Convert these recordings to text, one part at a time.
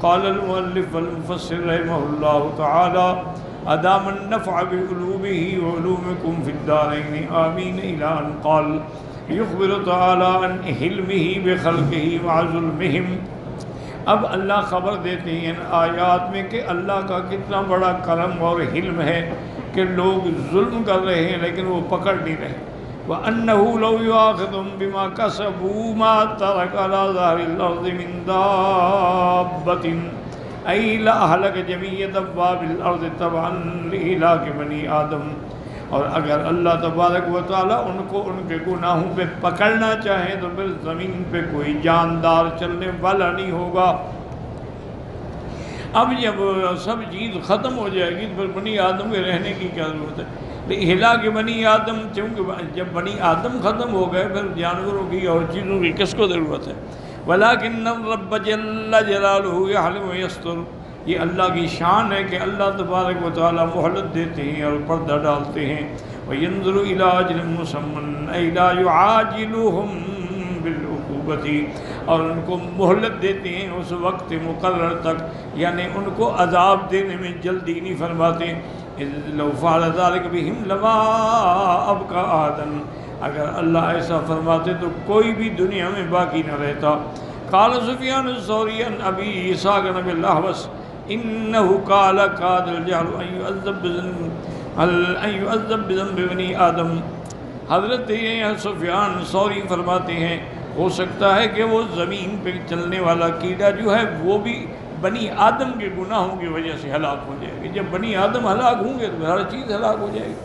قال المؤلف والمفسر رحمه الله تعالى ادام النفع بقلوبه وعلومكم في الدارين آمين إلى أن قال يخبر تعالی عن حلمه بخلقه مع ظلمهم۔ اب اللہ خبر دیتے ہیں ان آیات میں کہ اللہ کا کتنا بڑا کرم اور حلم ہے کہ لوگ ظلم کر رہے ہیں لیکن وہ پکڑ نہیں رہے۔ وَأَنَّهُ لَوْ يُؤَاخِذُهُم بِمَا كَسَبُوا مَا تَرَكَ عَلَى ظَهْرِ الْأَرْضِ مِن دَابَّةٍ أَيْ لَأَهْلَكَ جَمِيعَ دَوَّابِ الْأَرْضِ تَبْعًا لِإِهْلَاكِ بَنِي آدَمَ۔ اور اگر اللہ تبارک و تعالیٰ ان کو ان کے گناہوں پہ پکڑنا چاہیں تو پھر زمین پہ کوئی جاندار چلنے والا نہیں ہوگا۔ اب جب سب چیز ختم ہو جائے گی تو پھر بنی آدم کے رہنے کی کیا ضرورت ہے؟ ہلاک بنی آدم، چونکہ جب بنی آدم ختم ہو گئے پھر جانوروں کی اور چیزوں کی کس کو ضرورت ہے؟ وَلَٰكِنَّ الرَّبَّ جَلَّ جَلَالُهُ يَحْلِمُ وَيَسْتُرُ۔ یہ اللہ کی شان ہے کہ اللہ تبارک و تعالیٰ مہلت دیتے ہیں اور پردہ ڈالتے ہیں۔ وَيَنظُرُ إِلَىٰ أَجْلٍ مُّسَمًّى أَيْ لَا يُعَاجِلُهُم بِالْعُقُوبَةِ، اور ان کو مہلت دیتے ہیں اس وقت مقرر تک، یعنی ان کو عذاب دینے میں جلدی نہیں فرماتے۔ إِذْ لَوْ فَعَلَ ذَلِكَ بِهِمْ لَمَا أَبْقَىٰ أَحَدًا، اگر اللہ ایسا فرماتے تو کوئی بھی دنیا میں باقی نہ رہتا۔ قال سفیان الثوری عن ابی اسحاق بن ابی الاحوص انه قال كاد الجهل ان يعذب بذنب بني آدم۔ حضرت سفیان ثوری فرماتے ہیں ہو سکتا ہے کہ وہ زمین پہ چلنے والا کیڑا جو ہے وہ بھی بنی آدم کے گناہوں کی وجہ سے ہلاک ہو جائے گی۔ جب بنی آدم ہلاک ہوں گے تو ہر چیز ہلاک ہو جائے گی۔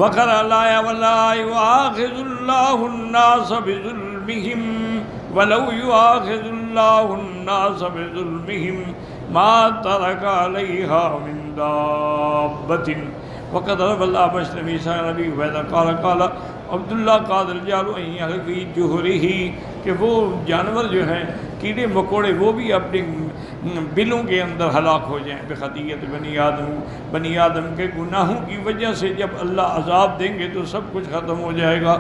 وَقَرَأَ الْآيَةَ وَلَا يُؤَاخِذُ اللَّهُ النَّاسَ بِظُلْمِهِمْ وَلَوْ يُؤَاخِذُ اللَّهُ النَّاسَ بِظُلْمِهِمْ مَا تَرَكَ عَلَيْهَا مِن دَابَّةٍ وَقَدْ رَوَى الْأَعْمَشُ عَنْ أَبِي هُرَيْرَةَ قَالَ عبداللہ قادر الجعل ان يحلق في جوہرہ، کہ وہ جانور جو ہیں کیڑے مکوڑے وہ بھی اپنے بلوں کے اندر ہلاک ہو جائیں بخطیت بنی آدم کے گناہوں کی وجہ سے۔ جب اللہ عذاب دیں گے تو سب کچھ ختم ہو جائے گا۔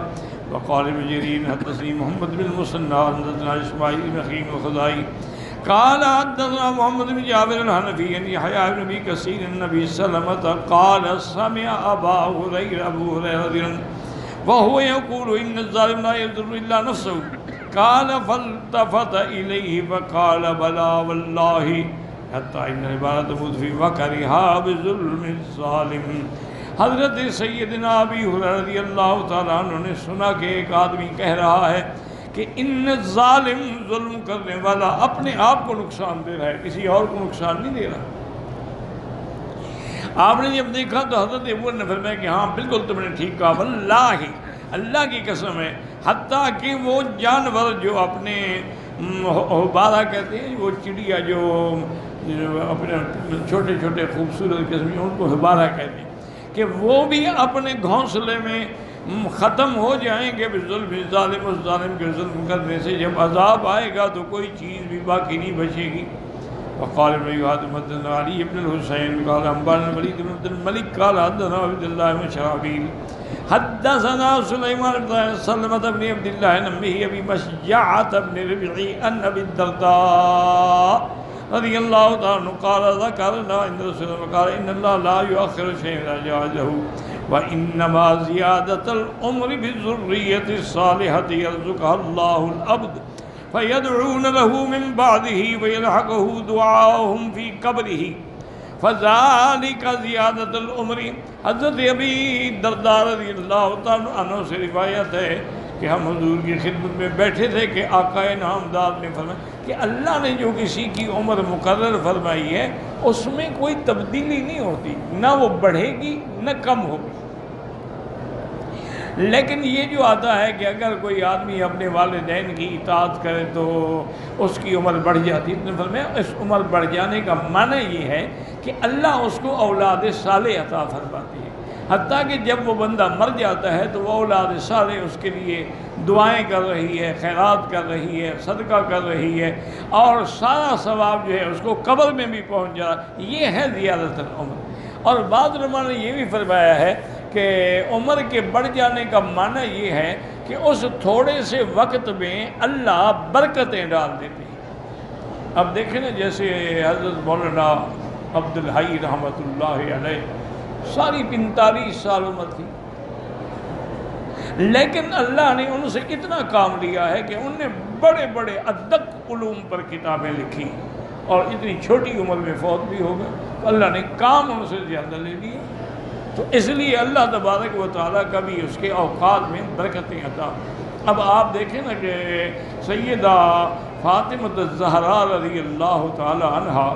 وقال ابن جرير حدثني محمد بن المثنى حدثنا اسماعيل بن خليل الخزاعي قال حدثنا محمد بن جابر الحنفي عن يحيى بن ابي كثير عن النبي صلى الله عليه وسلم قال سمع ابو هريرة وهو يقول ان الظالم لا يضر الا نفسه قال فالتفت اليه فقال بلى والله حتى ان العبارة تموت في وكرها بظلم الظالم۔ حضرت سیدنا ابی ہریرہ رضی اللہ تعالیٰ عنہ نے سنا کہ ایک آدمی کہہ رہا ہے کہ ان ظالم، ظلم کرنے والا اپنے آپ کو نقصان دے رہا ہے، کسی اور کو نقصان نہیں دے رہا۔ آپ نے جب دیکھا تو حضرت ابو نے فرمایا کہ ہاں بالکل تم نے ٹھیک کہا، واللہ اللہ کی قسم ہے، حتیٰ کہ وہ جانور جو اپنے بارہ کہتے ہیں، وہ چڑیا جو اپنے چھوٹے چھوٹے خوبصورت قسم ان کو ہبارہ کہتے ہیں، کہ وہ بھی اپنے گھونسلے میں ختم ہو جائیں گے بظلم ظالم، اس ظالم کے ظلم کرنے سے۔ جب عذاب آئے گا تو کوئی چیز بھی باقی نہیں بچے گی۔ وقال ابن حدثنا علي بن الحسين قال انبانا الوليد بن عبد الملك قال حدثنا عبد الله بن شرحبيل حدثنا سليمان بن سلمة بن عبد الله عن أمه أبي مشجعة بن ربيعي عن أبي الدرداء رضي الله تعالى عنه قال ذكرنا عند رسول الله قال إن الله لا يؤخر شيئا إذا جاء أجله وإنما زيادة العمر بالذرية الصالحة يرزقها الله العبد فيدعون له من بعده ويلحقه دعاؤهم في قبره فذلك زیادت العمر۔ حضرت ابی الدرداء رضی اللہ تعالیٰ عنہ سے روایت ہے کہ ہم حضور کی خدمت میں بیٹھے تھے کہ آقا نامدار نے فرمایا کہ اللہ نے جو کسی کی عمر مقرر فرمائی ہے اس میں کوئی تبدیلی نہیں ہوتی، نہ وہ بڑھے گی نہ کم ہوگی۔ لیکن یہ جو آتا ہے کہ اگر کوئی آدمی اپنے والدین کی اطاعت کرے تو اس کی عمر بڑھ جاتی ہے، فرمایا اس عمر بڑھ جانے کا معنی یہ ہے کہ اللہ اس کو اولاد صالح عطا فرماتی ہے، حتیٰ کہ جب وہ بندہ مر جاتا ہے تو وہ اولاد صالح اس کے لیے دعائیں کر رہی ہے، خیرات کر رہی ہے، صدقہ کر رہی ہے، اور سارا ثواب جو ہے اس کو قبر میں بھی پہنچ جا رہا ہے۔ یہ ہے زیادت العمر۔ اور بعض علماء نے یہ بھی فرمایا ہے کہ عمر کے بڑھ جانے کا معنی یہ ہے کہ اس تھوڑے سے وقت میں اللہ برکتیں ڈال دیتے ہیں۔ اب دیکھیں نا جیسے حضرت مولانا عبدالحی رحمۃ اللہ علیہ ساری 45 سال عمر تھی، لیکن اللہ نے ان سے اتنا کام لیا ہے کہ انہوں نے بڑے بڑے ادق علوم پر کتابیں لکھی اور اتنی چھوٹی عمر میں فوت بھی ہو گئے، تو اللہ نے کام ان سے زیادہ لے لیا۔ تو اس لیے اللہ تبارک و تعالیٰ کبھی اس کے اوقات میں برکتیں عطا۔ اب آپ دیکھیں نا کہ سیدہ فاطمہ الزہراء رضی اللہ تعالی عنہا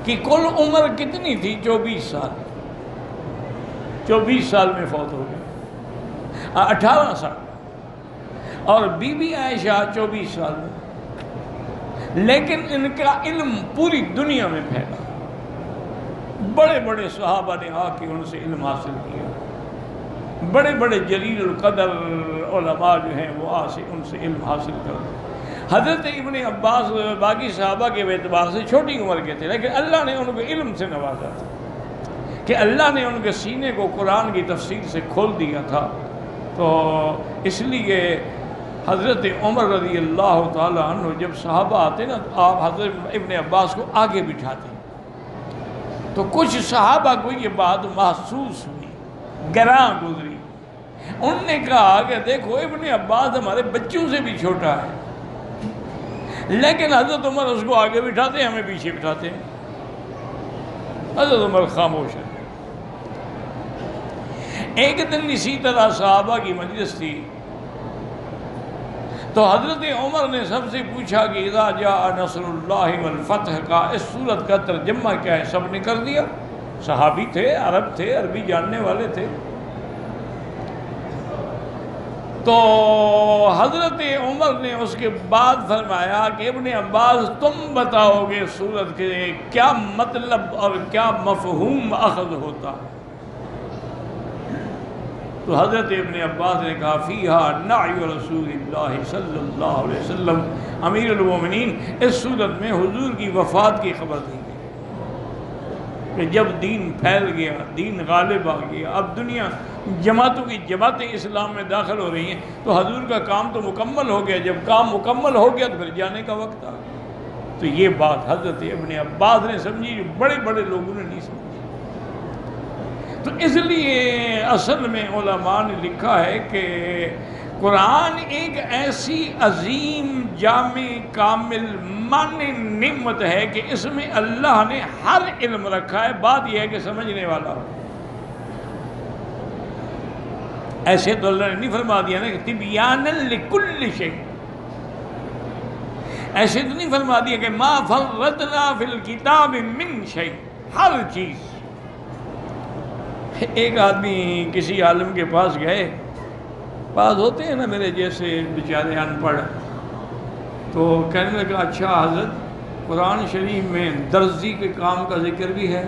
کی کل عمر کتنی تھی؟ 24 سال۔ 24 سال میں فوت ہو گئے، 18 سال، اور بی بی عائشہ 24 سال میں، لیکن ان کا علم پوری دنیا میں پھیلا، بڑے بڑے صحابہ نے آ کے ان سے علم حاصل کیا، بڑے بڑے جلیل القدر علماء جو ہیں وہ آ سے ان سے علم حاصل کرتے۔ حضرت ابن عباس باقی صحابہ کے اعتبار سے چھوٹی عمر کے تھے، لیکن اللہ نے ان کو علم سے نوازا تھا کہ اللہ نے ان کے سینے کو قرآن کی تفسیر سے کھول دیا تھا۔ تو اس لیے حضرت عمر رضی اللہ تعالی عنہ جب صحابہ آتے نا تو آپ حضرت ابن عباس کو آگے بٹھاتے، تو کچھ صحابہ کو یہ بات محسوس ہوئی، گراں گزری، انہوں نے کہا کہ دیکھو ابن عباس ہمارے بچوں سے بھی چھوٹا ہے، لیکن حضرت عمر اس کو آگے بٹھاتے ہیں، ہمیں پیچھے بٹھاتے ہیں۔ حضرت عمر خاموش ہے۔ ایک دن اسی طرح صحابہ کی مجلس تھی، تو حضرت عمر نے سب سے پوچھا کہ اذا جاء نصر اللہ والفتح کا اس سورت کا ترجمہ کیا ہے؟ سب نے کر دیا، صحابی تھے، عرب تھے، عربی جاننے والے تھے۔ تو حضرت عمر نے اس کے بعد فرمایا کہ ابن عباس تم بتاؤ گے سورت کے کیا مطلب اور کیا مفہوم اخذ ہوتا ہے؟ تو حضرت ابن عباس نے کہا فیہا نعی رسول اللہ صلی اللہ علیہ وسلم، امیر المومنین، اس صورت میں حضور کی وفات کی خبر دی گئی کہ جب دین پھیل گیا، دین غالب آ گیا، اب دنیا جماعتوں کی جماعتیں اسلام میں داخل ہو رہی ہیں، تو حضور کا کام تو مکمل ہو گیا، جب کام مکمل ہو گیا تو پھر جانے کا وقت آ گیا۔ تو یہ بات حضرت ابن عباس نے سمجھی جو بڑے بڑے لوگوں نے نہیں سمجھی۔ تو اس لیے اصل میں علماء نے لکھا ہے کہ قرآن ایک ایسی عظیم جامع کامل مانع نعمت ہے کہ اس میں اللہ نے ہر علم رکھا ہے، بات یہ ہے کہ سمجھنے والا ہو۔ ایسے تو اللہ نے نہیں فرما دیا نا کہ تبیانا لکل شیء، ایسے تو نہیں فرما دیا کہ ما فرطنا فی الکتاب من شیء، ہر چیز۔ ایک آدمی کسی عالم کے پاس گئے، بعض ہوتے ہیں نا میرے جیسے بیچارے ان پڑھ، تو کہنے لگا اچھا حضرت قرآن شریف میں درزی کے کام کا ذکر بھی ہے؟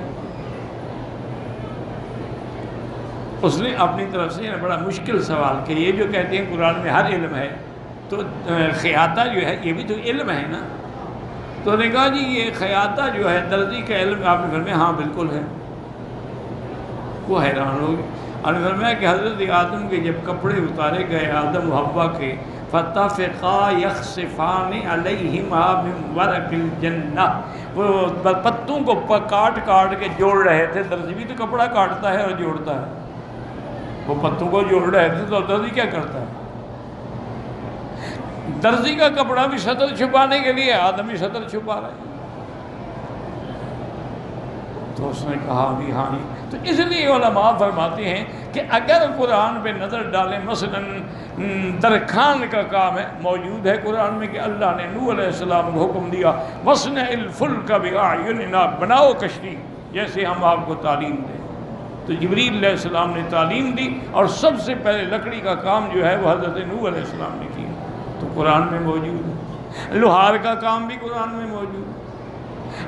اس نے اپنی طرف سے بڑا مشکل سوال کہ یہ جو کہتے ہیں قرآن میں ہر علم ہے، تو خیاطہ جو ہے یہ بھی تو علم ہے نا؟ تو نے کہا جی یہ خیاطہ جو ہے درزی کا علم، آپ نے فرمایا ہاں بالکل ہے۔ وہ حیران ہو گئے، اور نے فرمایا کہ حضرت آدم کے جب کپڑے اتارے گئے آدم و حوا کے، فَتَفِقَا يَخْصِفَانِ عَلَيْهِمَا مِنْ وَرَقِ الْجَنَّةِ، وہ پتوں کو کاٹ کاٹ کے جوڑ رہے تھے۔ درزی بھی تو کپڑا کاٹتا ہے اور جوڑتا ہے، وہ پتوں کو جوڑ رہے تھے، تو درزی کیا کرتا ہے؟ درزی کا کپڑا بھی سطر چھپانے کے لیے، آدم بھی سطر چھپا رہے ہیں۔ تو اس نے کہا بھی ہاں ہی۔ تو اس لیے علماء فرماتے ہیں کہ اگر قرآن پہ نظر ڈالیں، مثلا درخان کا کام ہے، موجود ہے قرآن میں کہ اللہ نے نوح علیہ السلام کو حکم دیا وَاصْنَعِ الْفُلْكَ بِأَعْيُنِنَا، بناؤ کشتی جیسے ہم آپ کو تعلیم دیں۔ تو جبریل علیہ السلام نے تعلیم دی، اور سب سے پہلے لکڑی کا کام جو ہے وہ حضرت نوح علیہ السلام نے کیا، تو قرآن میں موجود ہے۔ لوہار کا کام بھی قرآن میں موجود ہے۔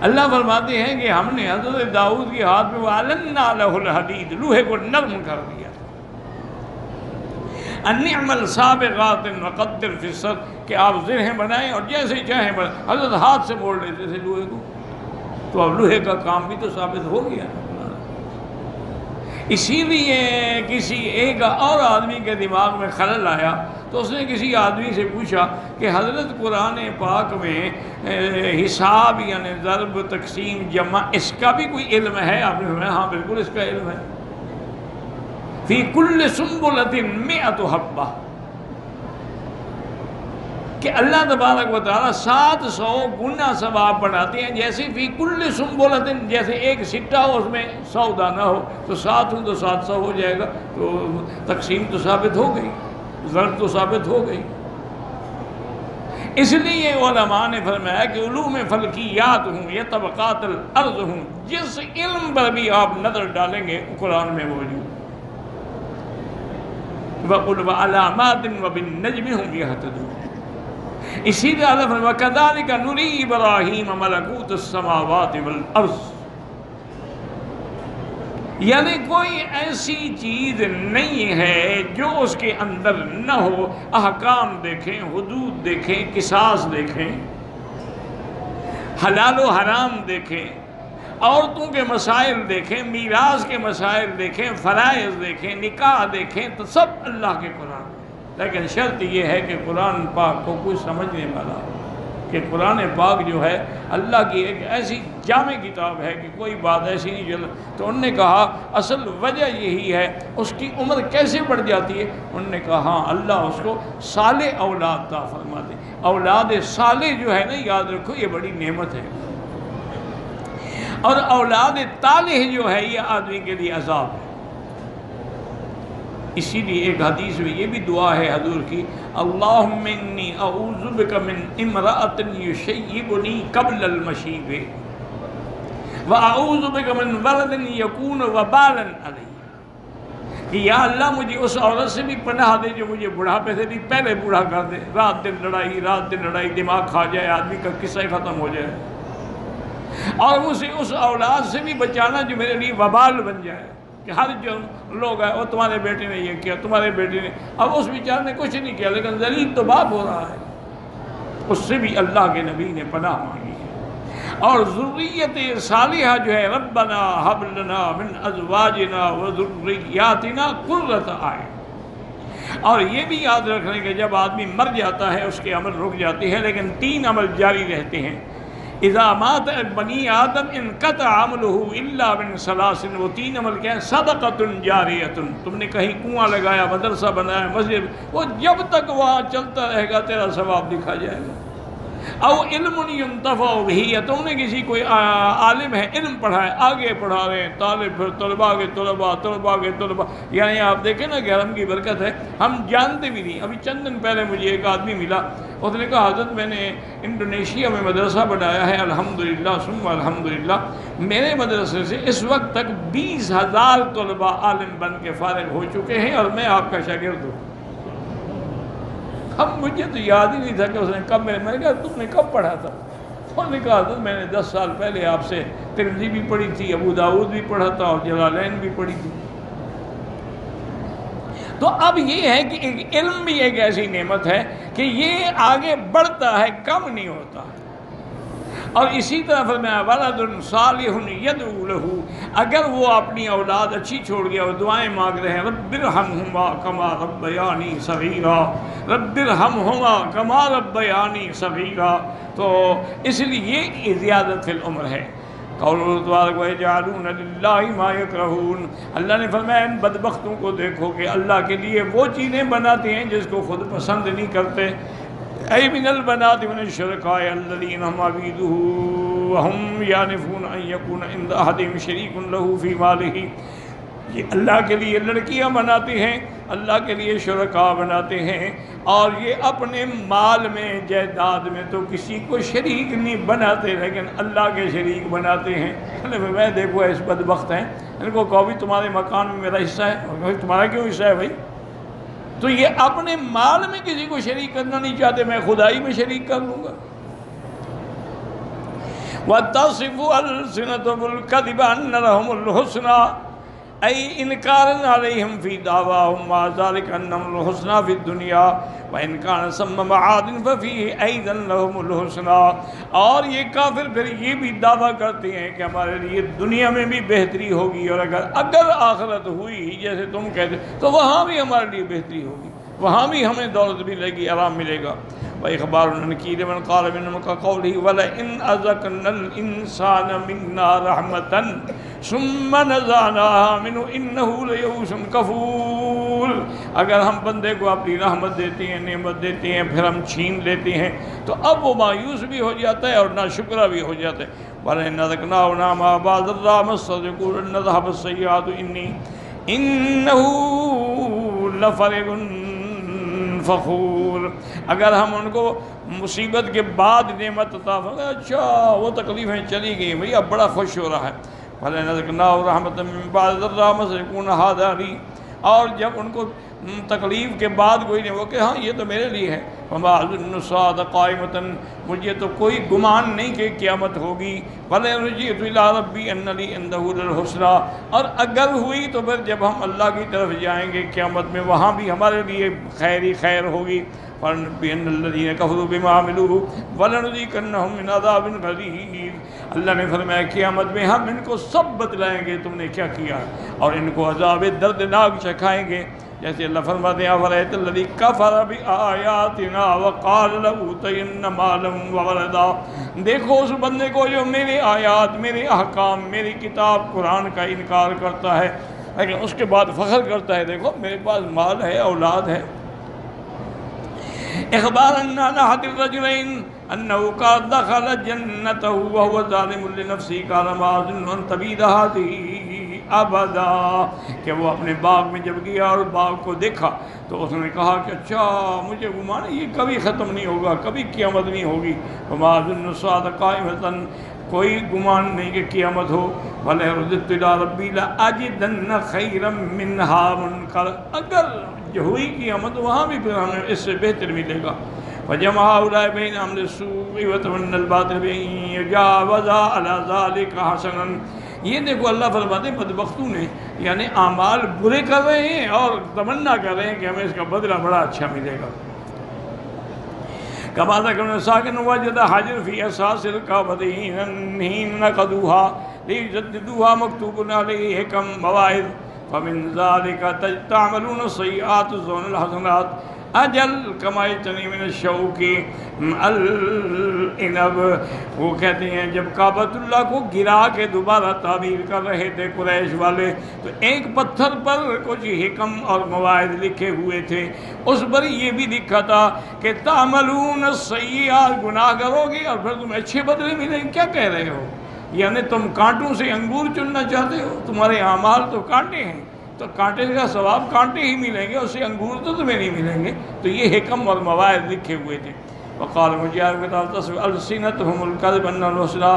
اللہ فرماتے ہیں کہ ہم نے حضرت داؤد کے ہاتھ میں وَأَلَنَّا لَهُ الْحَدِيدَ، لوہے کو نرم کر دیا۔ أَنِ اعْمَلْ سَابِغَاتٍ وَقَدِّرْ فِي السَّرْدِ، کہ آپ زرہیں بنائیں اور جیسے چاہیں بنائیں۔ حضرت ہاتھ سے موڑ لیتے تھے لوہے کو، تو اب لوہے کا کام بھی تو ثابت ہو گیا۔ اسی لیے کسی ایک اور آدمی کے دماغ میں خلل آیا، تو تو اس نے کسی آدمی سے پوچھا کہ حضرت قرآن پاک میں حساب یعنی ضرب تقسیم جمع اس کا بھی کوئی علم ہے؟ آپ نے فرمایا ہاں بالکل اس کا علم ہے. فی کل سنبلۃ 100 حبہ، کہ اللہ تبارک و تعالیٰ 700 گنا ثواب بڑھاتے ہیں. جیسے فی کل سنبلۃ، جیسے ایک سٹہ ہو اس میں 100 دانہ ہو تو 7 ہوں تو 700 ہو جائے گا. تو تقسیم تو ثابت ہو گئی، ضرب تو ثابت ہو گئی. اس لیے علماء نے فرمایا کہ علوم فلکیات ہوں یا طبقات الارض ہوں، جس علم پر بھی آپ نظر ڈالیں گے قرآن میں موجود. وَقُلْ وَعَلَامَاتٍ وَبِالنَّجْمِ هُمْ يَهْتَدُونَ. اسی طرح اللہ فرمایا كَذَلِكَ نُرِي إِبْرَاهِيمَ مَلَكُوتَ السَّمَاوَاتِ وَالْأَرْضِ. یعنی کوئی ایسی چیز نہیں ہے جو اس کے اندر نہ ہو. احکام دیکھیں، حدود دیکھیں، قصاص دیکھیں، حلال و حرام دیکھیں، عورتوں کے مسائل دیکھیں، میراث کے مسائل دیکھیں، فرائض دیکھیں، نکاح دیکھیں، تو سب اللہ کے قرآن. لیکن شرط یہ ہے کہ قرآن پاک کو کوئی سمجھنے والا ہو، کہ قرآن پاک جو ہے اللہ کی ایک ایسی جامع کتاب ہے کہ کوئی بات ایسی نہیں چل. تو انہوں نے کہا اصل وجہ یہی ہے. اس کی عمر کیسے بڑھ جاتی ہے؟ انہوں نے کہا ہاں اللہ اس کو صالح اولاد عطا فرما دے. اولاد صالح جو ہے نا، یاد رکھو یہ بڑی نعمت ہے. اور اولاد طالح جو ہے یہ آدمی کے لیے عذاب ہے. اسی لیے ایک حدیث میں یہ بھی دعا ہے حضور کی، اللہم انی اعوذ بک من امرأۃ یشیبنی قبل المشیب واعوذ بک من ولد یکون وبالا علی. کہ یا اللہ مجھے اس عورت سے بھی پناہ دے جو مجھے بڑھاپے سے بھی پہلے بوڑھا کر دے. رات دن لڑائی، دماغ کھا جائے، آدمی کا قصہ ختم ہو جائے. اور مجھے اس اولاد سے بھی بچانا جو میرے لیے وبال بن جائے، کہ ہر جو لوگ ہیں وہ تمہارے بیٹے نے یہ کیا، تمہارے بیٹے نے. اب اس بیچارے نے کچھ نہیں کیا لیکن ذلیل تو باپ ہو رہا ہے. اس سے بھی اللہ کے نبی نے پناہ مانگی ہے. اور ذریت صالحہ جو ہے، ربنا ہب لنا من ازواجنا وذریاتنا قرۃ اعین. اور یہ بھی یاد رکھنے کہ جب آدمی مر جاتا ہے اس کے عمل رک جاتے ہیں، لیکن 3 عمل جاری رہتے ہیں. اذا مات بنی آدم انقطع عملہ الا من 3. وہ 3 عمل کیا ہے؟ صدقۃ جاریۃ. تم نے کہیں کنواں لگایا، مدرسہ بنایا، مسجد، وہ جب تک وہاں چلتا رہے گا تیرا ثواب لکھا جائے گا. او علم ينتفع به، یا تم نے کسی کوئی عالم ہے علم پڑھائے، آگے پڑھا رہے ہیں، طالب پھر طلباء کے طلباء. یعنی آپ دیکھیں نا کہ علم کی برکت ہے. ہم جانتے بھی نہیں. ابھی چند دن پہلے مجھے ایک آدمی ملا، اس نے کہا حضرت میں نے انڈونیشیا میں مدرسہ بنایا ہے، الحمدللہ ثم الحمدللہ. میرے مدرسے سے اس وقت تک 20,000 طلباء عالم بن کے فارغ ہو چکے ہیں اور میں آپ کا شاگرد ہوں. اب مجھے تو یاد ہی نہیں تھا کہ اس نے کب، میں نے کہا تم نے کب پڑھا تھا؟ انہوں نے کہا حضرت میں نے 10 سال پہلے آپ سے ترمذی بھی پڑھی تھی، ابو داؤد بھی پڑھا تھا اور جلالین بھی پڑھی تھی. تو اب یہ ہے کہ علم بھی ایک ایسی نعمت ہے کہ یہ آگے بڑھتا ہے، کم نہیں ہوتا. اور اسی طرح فرمایا ولد صالح یدعو لہ، اگر وہ اپنی اولاد اچھی چھوڑ گیا اور دعائیں مانگ رہے ہیں، رب ارحمہما کما ربیانی صغیرا، رب ارحمہما کما ربیانی صغیرا. تو اس لیے یہ زیادت فی العمر ہے. قول تبارک وَيَجْعَلُونَ لِلَّهِ مَا يَكْرَهُونَ. اللہ نے فرمایا ان بدبختوں کو دیکھو کہ اللہ کے لیے وہ چیزیں بناتے ہیں جس کو خود پسند نہیں کرتے. اے من البنات من الشرکاء الذین هم عبیدہ وهم یانفون ان یکون عند احدهم شریک لہ فی مالہ. یہ اللہ کے لیے لڑکیاں بناتے ہیں، اللہ کے لیے شرکاء بناتے ہیں، اور یہ اپنے مال میں، جائیداد میں تو کسی کو شریک نہیں بناتے لیکن اللہ کے شریک بناتے ہیں. میں دیکھو اس بدبخت ہیں، ان کو کہو بھی تمہارے مکان میں میرا حصہ ہے، تمہارا کیوں حصہ ہے بھائی؟ تو یہ اپنے مال میں کسی کو شریک کرنا نہیں چاہتے، میں خدائی میں شریک کر لوں گا. وَتَصِفُ أَلْسِنَتُهُمُ الْكَذِبَ أَنَّ لَهُمُ الْحُسْنَى أي إنكارا عليهم في دعواهم مع ذلك أنهم الحسنى في الدنيا وإن كان ثم معاد ففيه أيضا لهم الحسنى. اور یہ کافر پھر یہ بھی دعویٰ کرتے ہیں کہ ہمارے لیے دنیا میں بھی بہتری ہوگی، اور اگر آخرت ہوئی جیسے تم کہتے تو وہاں بھی ہمارے لیے بہتری ہوگی. وہاں بھی ہمیں دولت ملے گی، آرام ملے گا۔ وَإِخْبَارٌ عَنْ كِيلِ مَنْ قَالَ مِنْهُمْ كَقَوْلِهِ وَلَئِنْ أَذَقْنَا الْإِنسَانَ مِنَّا رَحْمَةً ثُمَّ نَزَعْنَاهَا مِنْهُ إِنَّهُ لَيَئُوسٌ كَفُورٌ، اگر ہم بندے کو اپنی رحمت دیتے ہیں، نعمت دیتے ہیں، پھر ہم چھین لیتے ہیں تو اب وہ مایوس بھی ہو جاتا ہے اور ناشکرہ بھی ہو جاتا ہے۔ وَلَئِنْ أَذَقْنَاهُ نَعْمَاءَ بَعْدَ ضَرَّاءٍ مَسَّتْهُ يَقُولُنَّ ذَهَبَ السَّيِّئَاتُ إِنَّهُ لَفَرِحٌ فخور، اگر ہم ان کو مصیبت کے بعد نعمت عطا فرمائیں، اچھا وہ تکلیفیں چلی گئی بھئی اب بڑا خوش ہو رہا ہے۔ فَلَئِنْ أَذَقْنَاهُ رَحْمَةً مِّن بَعْدِ ضَرَّاءٍ مَسَّتْهُ يَقُولُ هَٰذَا لِي، اور جب ان کو تکلیف کے بعد کوئی نہیں، وہ کہ ہاں یہ تو میرے لیے ہے۔ وَمَا أَظُنُّ السَّاعَةَ قَائِمَةً، مجھے تو کوئی گمان نہیں کہ قیامت ہوگی۔ وَلَئِن رُجِعْتُ إِلَىٰ رَبِّي أَنَّ لِي عِندَهُ لَلْحُسْنَىٰ، اور اگر ہوئی تو پھر جب ہم اللہ کی طرف جائیں گے قیامت میں وہاں بھی ہمارے لیے خیر ہی خیر ہوگی۔ فَلَنُنَبِّئَنَّ الَّذِينَ كَفَرُوا بِمَا عَمِلُوا وَلَنُذِيقَنَّهُم مِّنْ عَذَابٍ غَلِيظٍ، اللہ نے فرمایا قیامت میں ہم ان کو سب بتلائیں گے تم نے کیا کیا ہے، اور ان کو عذاب دردناک چکھائیں گے۔ جیسے اللہ فرماتے ہیں أَفَرَأَيْتَ الَّذِي كَفَرَ بِآيَاتِنَا وَقَالَ لَأُوتَيَنَّ مَالًا وَوَلَدًا، دیکھو اس بندے کو جو میرے آیات، میرے احکام، میری کتاب قرآن کا انکار کرتا ہے لیکن اس کے بعد فخر کرتا ہے دیکھو میرے پاس مال ہے، اولاد ہے۔ اخبارا عن احد الرجلين انه قد دخل جنته وهو ظالم لنفسه قال ما اظن ان تبيد هذه ابدا، کہ وہ اپنے باغ میں جب گیا اور باغ کو دیکھا تو اس نے کہا کہ اچھا مجھے گمان ہے یہ کبھی ختم نہیں ہوگا، کبھی قیامت نہیں ہوگی۔ وما اظن الساعة قائمة، کوئی گمان نہیں کہ قیامت ہو۔ وَلَئِن رُجِعْتُ إِلَىٰ رَبِّي لَأَجِدَنَّ خَيْرًا مِّنْهَا مُنقَلَبًا، اگر ہوئی قیامت وہاں بھی پھر ہمیں اس سے بہتر ملے گا۔ وَجَمَعَ هَٰؤُلَاءِ بَيْنَ أَمْرِ السُّوءِ وَتَمَنَّى الْبَاطِلَ بِأَن يُجَاوَزَ عَلَىٰ ذَٰلِكَ حَسَنًا، یہ دیکھو اللہ فرماتے ہیں بدبختوں نے یعنی اعمال برے کر رہے ہیں اور تمنا کر رہے ہیں کہ ہمیں اس کا بدلہ بڑا اچھا ملے گا۔ كما ذكرنا ساكن وجد حجر في أساس الكعبة حين نقضوها ليجددوها مكتوب عليه حكم مواعظ فمن ذلك تعملون السيئات تجزون الحسنات اجل کما یجتنی من الشوک العنب۔ وہ کہتے ہیں جب کعبۃ اللہ کو گرا کے دوبارہ تعمیر کر رہے تھے قریش والے تو ایک پتھر پر کچھ حکم اور مواعظ لکھے ہوئے تھے، اس پر یہ بھی لکھا تھا کہ تعملون السیئات، گناہ کرو گے اور پھر تمہیں اچھے بدلے ملیں گے۔ کیا کہہ رہے ہو؟ یعنی تم کانٹوں سے انگور چننا چاہتے ہو؟ تمہارے اعمال تو کانٹے ہیں تو کانٹے کا ثواب کانٹے ہی ملیں گے، اس سے انگور تو تمہیں نہیں ملیں گے۔ تو یہ حکم اور مواعظ لکھے ہوئے تھے۔ وقال مجاہد تصف السنتهم الكذب ان الحسنى،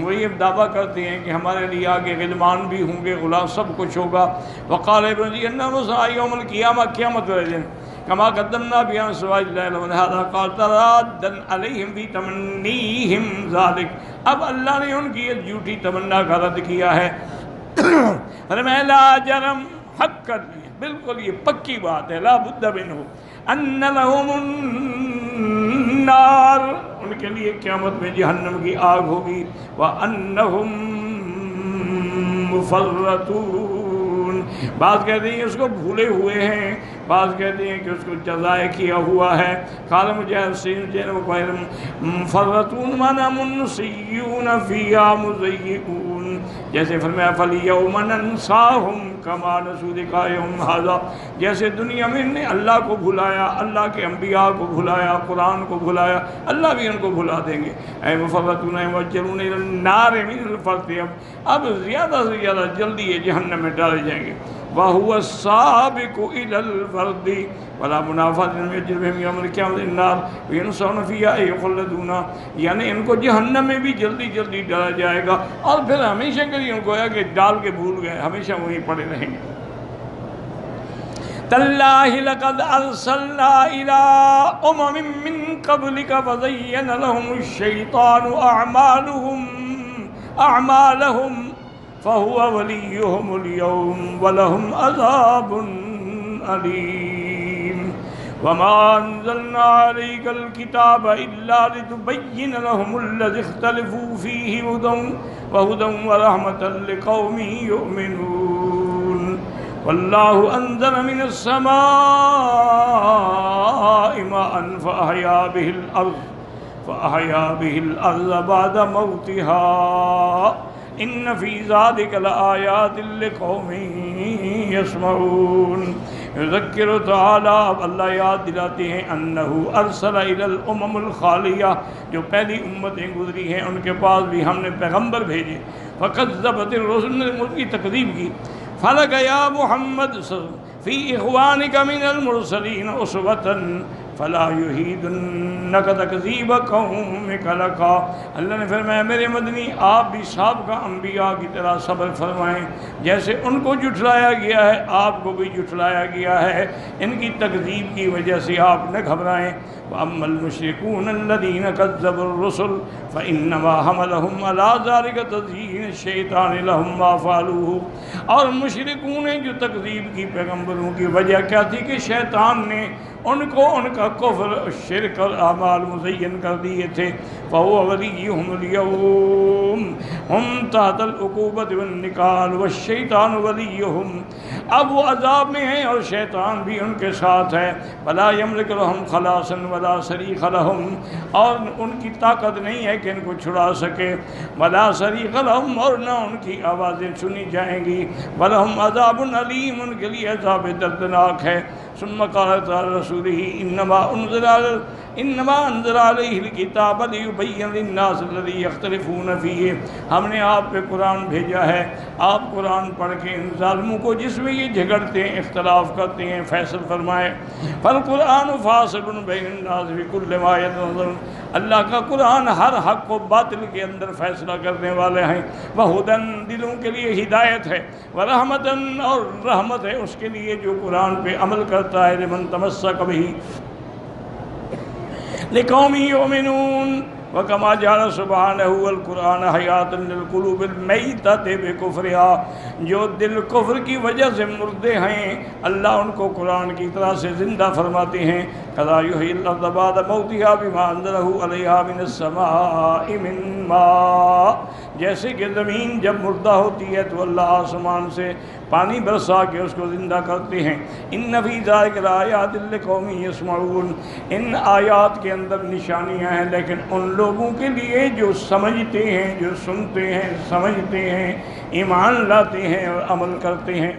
وہ یہ دعویٰ کرتے ہیں کہ ہمارے لیے آگے غلمان بھی ہوں گے، غلام سب کچھ ہوگا۔ وقال ابن ان موسیٰ یوم القیامہ، قیامت والے دن كما قدمنا بیان سواج اللہ ولہذا قال ترادا علیہم فی تمنیہم ذالک، اب اللہ نے ان کی یہ جھوٹی تمنا کا رد کیا ہے۔ فرمایا لا جرم، حق کر دیا، بالکل یہ پکی بات ہے، لا بد منہ ان لہم النار، ان کے لیے قیامت میں جہنم کی آگ ہوگی، وانہم مفرطون، بعض کہتے ہیں اس کو بھولے ہوئے ہیں، بعض کہتے ہیں کہ اس کو جزائے کیا ہوا ہے۔ قال مجاہد سین مفرطون مانا منسیون فیہا مزیئون، جیسے فرمایا فَالْيَوْمَ نَنْسَاهُمْ كَمَا نَسُوا لِقَاءَهُمْ هَٰذَا، جیسے دنیا میں نے اللہ کو بھلایا، اللہ کے انبیاء کو بھلایا، قرآن کو بھلایا، اللہ بھی ان کو بھلا دیں گے۔ اے مفرطون مُوَجَّرُونَ إِلَى النَّارِ مِنَ الْفَرْطِ، اب زیادہ سے زیادہ جلدی یہ جہنم میں ڈالے جائیں گے۔ وَهُوَ السَّابِقُ إِلَى الْفَرْدِ وَلَا مُنَافَةً يَجْرِهِمْ يَوْمَ الْقِيَامَةِ النَّارِ وَيُنْسَوْنَ فِيهَا يُخَلَّدُونَ، یعنی ان کو جہنم میں بھی جلدی جلدی ڈالا جائے گا اور پھر ہمیشہ کے لیے ان کو ہے کہ ڈال کے بھول گئے، ہمیشہ وہیں پڑے رہیں گے۔ تَاللَّهِ لَقَدْ أَرْسَلْنَا إِلَىٰ أُمَمٍ مِّن قَبْلِكَ فَزَيَّنَ لَهُمُ الشَّيْطَانُ أَعْمَالَهُمْ فَهُوَ وَلِيُّهُمُ الْيَوْمَ وَلَهُمْ عَذَابٌ أَلِيمٌ وَمَا أَنزَلْنَا عَلَيْكَ الْكِتَابَ إِلَّا لِتُبَيِّنَ لَهُمُ الَّذِي اخْتَلَفُوا فِيهِ وَهُدًى وَرَحْمَةً لِقَوْمٍ يُؤْمِنُونَ واللہ انزل من السماء ماء فأحیا به الارض بعد موتها ان فی ذلک لآیات لقوم یسمعون۔ یذکر تعالی، اللہ یاد دلاتے ہیں، انہ ارسل الی الامم الخالیہ، جو پہلی امتیں گزری ہیں ان کے پاس بھی ہم نے پیغمبر بھیجے، فکذبت الرسل، نے ان کی تکذیب کی، فلک یا محمد فی اخوانک من المرسلین اسوۃ فلا یحیدنک تکذیب قومک لک۔ اللہ نے فرمایا میرے مدنی آپ بھی سابقہ انبیاء کی طرح صبر فرمائیں، جیسے ان کو جھٹلایا گیا ہے آپ کو بھی جھٹلایا گیا ہے، ان کی تکذیب کی وجہ سے آپ نہ گھبرائیں۔ وَأَمَّا الْمُشْرِكُونَ الَّذِينَ كَذَّبُوا الرُّسُلَ فَإِنَّمَا حَمَلَهُمْ عَلَىٰ ذَلِكَ تَزْيِينُ الشَّيْطَانِ لَهُمْ مَا فَعَلُوهُ۔ اور مشرکون نے جو تکذیب کی پیغمبروں کی وجہ کیا تھی کہ شیطان نے ان کو ان کا کفر، شرک اور اعمال مزین کر دیے تھے۔ فَهُوَ وَلِيُّهُمُ الْيَوْمَ هُمْ تَحْتَ الْعُقُوبَةِ وَالنِّكَالِ وَالشَّيْطَانُ وَلِيُّهُمْ۔ اب وہ عذاب میں ہیں اور شیطان بھی ان کے ساتھ ہے۔ وَلَا يَمْلِكُ لَهُمْ خَلَاصًا وَلَا صَرِيخَ لَهُمْ، اور ان کی طاقت نہیں ہے کہ ان کو چھڑا سکے۔ وَلَا صَرِيخَ لَهُمْ، اور نہ ان کی آوازیں سنی جائیں گی۔ وَلَهُمْ عَذَابٌ أَلِيمٌ، ان کے لیے عذاب دردناک ہے۔ ثم قال تعالی رسوله انما انزل علیہ الکتاب لیبین للناس الذی یختلفون فیہ۔ ہم نے آپ پہ قرآن بھیجا ہے، آپ قرآن پڑھ کے ان ظالموں کو جس میں یہ جھگڑتے ہیں، اختلاف کرتے ہیں، فیصل فرمائے۔ فالقرآن فاصل بین الناس فی کل ما یتنظرون، اللہ کا قرآن ہر حق و باطل کے اندر فیصلہ کرنے والے ہیں۔ وہدن، دلوں کے لیے ہدایت ہے، ورحمتن، اور رحمت ہے اس کے لیے جو قرآن پہ عمل کرتا ہے، لمن تمسک بہ، لقوم یؤمنون۔ وَكَمَا جَعَلَ سُبْحَانَهُ الْقُرْآنَ حَيَاةً لِلْقُلُوبِ الْمَيْتَةِ بِكُفْرِهَا، جو دل کفر کی وجہ سے مردے ہیں اللہ ان کو قرآن کی طرح سے زندہ فرماتے ہیں۔ كَذَا يُحْيِي الْأَرْضَ بَعْدَ مَوْتِهَا بِمَا أَنزَلَهُ عَلَيْهَا مِنَ السَّمَاءِ مِن مَّاءٍ، جیسے کہ زمین جب مردہ ہوتی ہے تو اللہ آسمان سے پانی برسا کے اس کو زندہ کرتے ہیں۔ ان فی ذلک لآیات لقوم یسمعون، ان آیات کے اندر نشانیاں ہیں لیکن ان لوگوں کے لیے جو سمجھتے ہیں، جو سنتے ہیں، سمجھتے ہیں، ایمان لاتے ہیں اور عمل کرتے ہیں۔